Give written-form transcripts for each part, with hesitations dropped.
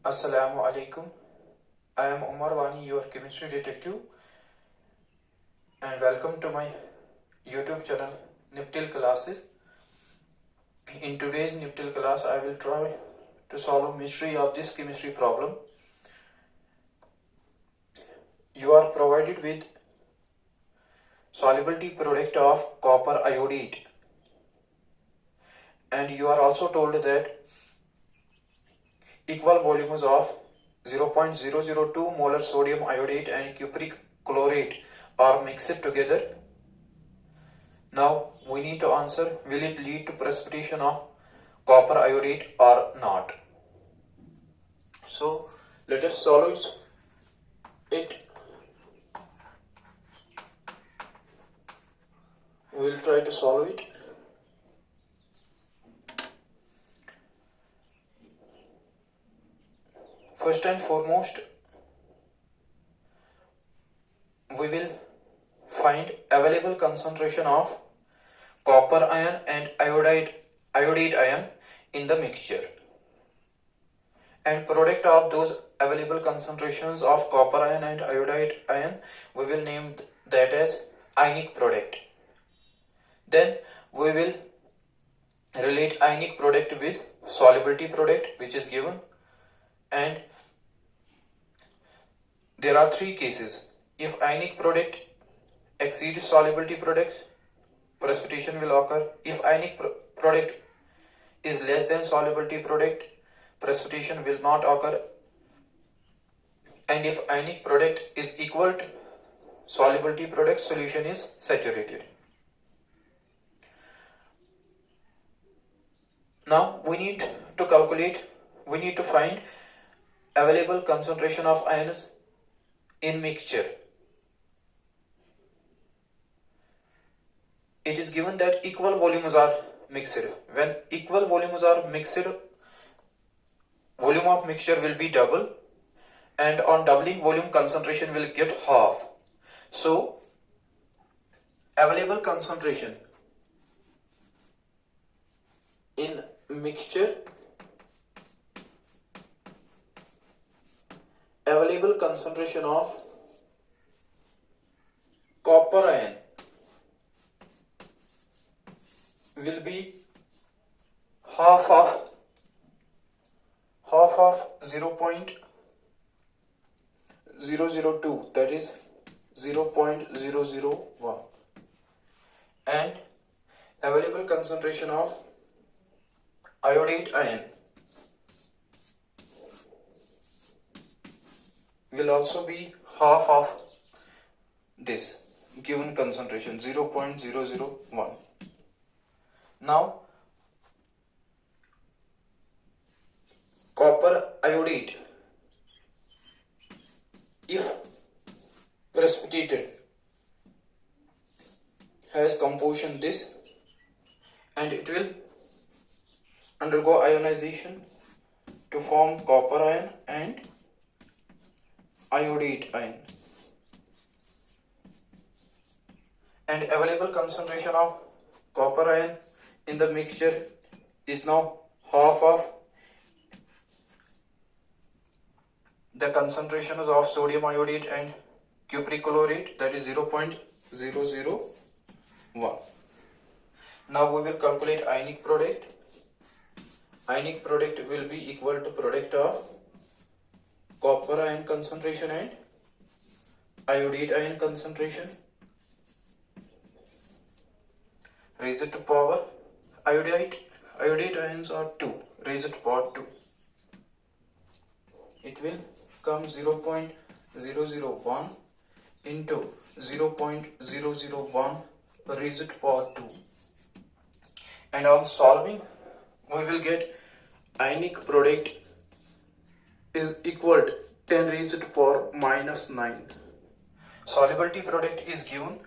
Assalamu alaikum. I am Umar Wani, your chemistry detective, and welcome to my YouTube channel NIPTIL Classes. In today's NIPTIL class, I will try to solve a mystery of this chemistry problem. You are provided with solubility product of copper iodide, and you are also told that equal volumes of 0.002 molar sodium iodide and cupric chlorate are mixed together. Now we need to answer, will it lead to precipitation of copper iodide or not? So let us solve it. We will try to solve it. First and foremost, we will find available concentration of copper ion and iodide ion in the mixture, and product of those available concentrations of copper ion and iodide ion, we will name that as ionic product. Then we will relate ionic product with solubility product, which is given, and there are three cases. If ionic product exceeds solubility product, precipitation will occur. If ionic product is less than solubility product, precipitation will not occur. And if ionic product is equal to solubility product, solution is saturated. Now we need to find available concentration of ions in mixture. It is given that equal volumes are mixed. When equal volumes are mixed, volume of mixture will be double, and on doubling volume, concentration will get half. So available concentration in mixture, available concentration of copper ion will be half of 0.002, that is 0.001, and available concentration of iodide ion will also be half of this given concentration, 0.001. Now copper iodide, if precipitated, has composition this, and it will undergo ionization to form copper ion and iodide ion, and available concentration of copper ion in the mixture is now half of the concentrations of sodium iodide and cupric chlorate, that is 0.001. Now we will calculate ionic product. Ionic product will be equal to product of copper ion concentration and iodide ion concentration raised to power, iodide ions are 2 raised to power 2. It will come 0.001 into 0.001 raised to power 2, and on solving we will get ionic product is equal to 10 raised to power minus 9. Solubility product is given.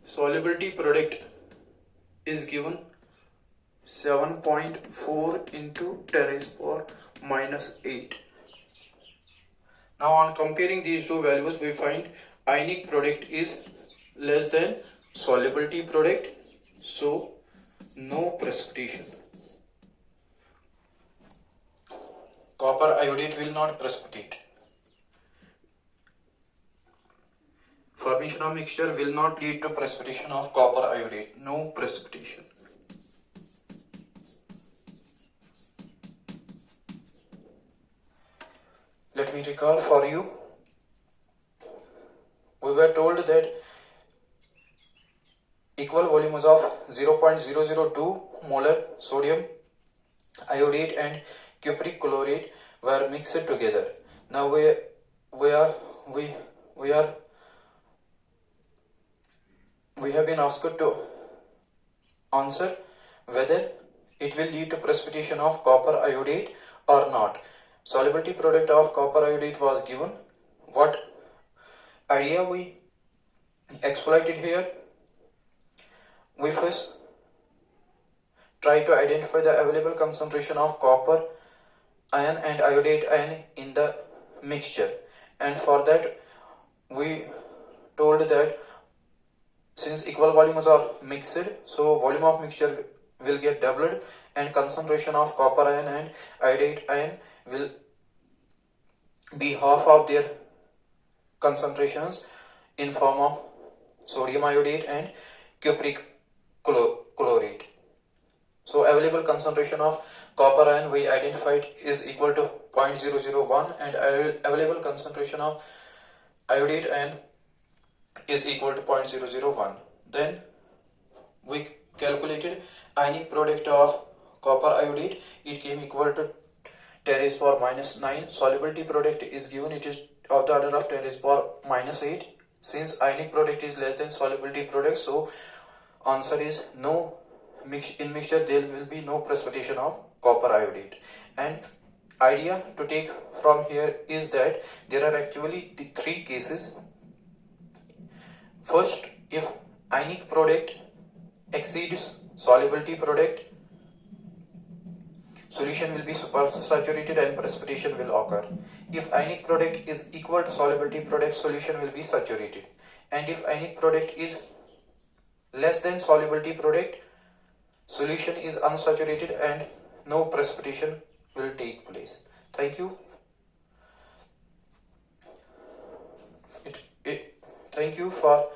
Solubility product is given 7.4 into 10 raised to power minus 8. Now on comparing these two values, we find ionic product is less than solubility product, so no precipitation. copper iodide will not precipitate. Formation of mixture will not lead to precipitation of copper iodide. No precipitation. Let me recall for you. We were told that equal volumes of 0.002 molar sodium iodide and cupric chloride were mixed together. Now we have been asked to answer whether it will lead to precipitation of copper iodide or not. Solubility product of copper iodide was given. What idea we exploited here? We first try to identify the available concentration of copper ion and iodide ion in the mixture, and for that we told that since equal volumes are mixed, so volume of mixture will get doubled and concentration of copper ion and iodide ion will be half of their concentrations in form of sodium iodide and cupric chloride. So available concentration of copper ion we identified is equal to 0.001 and available concentration of iodide ion is equal to 0.001. Then we calculated ionic product of copper iodide. It came equal to 10 raised power minus 9. Solubility product is given. It is of the order of 10 raised power minus 8. Since ionic product is less than solubility product, so answer is no. In mixture there will be no precipitation of copper iodide. And idea to take from here is that there are actually the three cases. First, if ionic product exceeds solubility product, solution will be supersaturated and precipitation will occur. If ionic product is equal to solubility product, solution will be saturated. And if ionic product is less than solubility product, solution is unsaturated and no precipitation will take place. Thank you. Thank you for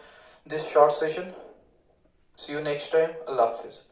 this short session. See you next time. Allah Hafiz.